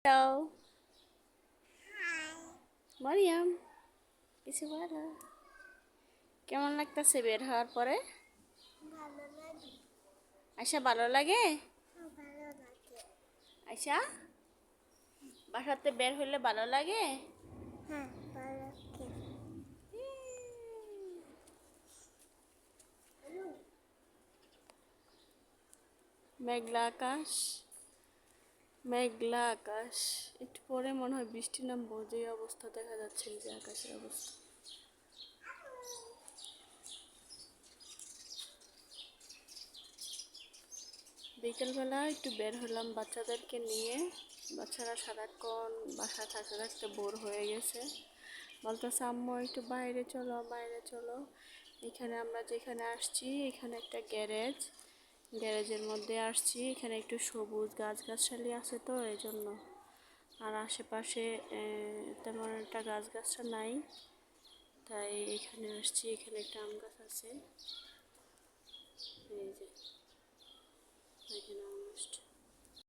Hello Mariam, কিছু বলো। কেমন লাগতেছে বের হওয়ার পরে? ভালো লাগে। আয়শা ভালো লাগে? ভালো লাগে। আয়শা, বাসাতে বের হইলে ভালো লাগে? হ্যাঁ, ভালো লাগে। মেঘলা আকাশ, মেঘলা আকাশ। একটু পরে মনে হয় বৃষ্টি নামবো, যে অবস্থা দেখা যাচ্ছে, এই যে আকাশের অবস্থা। বিকেলবেলা একটু বের হলাম বাচ্চাদেরকে নিয়ে। বাচ্চারা সারাক্ষণ বাসায় থাকতে থাকতে বোর হয়ে গেছে, বলতেছে আম্মু একটু বাইরে চলো, বাইরে চলো। এখানে আমরা যেখানে আসছি এখানে একটা গ্যারেজ, গ্যারেজের মধ্যে আসছি। এখানে একটু সবুজ গাছগাছালি আছে তো এই জন্য। আর আশেপাশে তেমন একটা গাছগাছটা নাই, তাই এখানে আসছি। এখানে একটা আম গাছ আছে,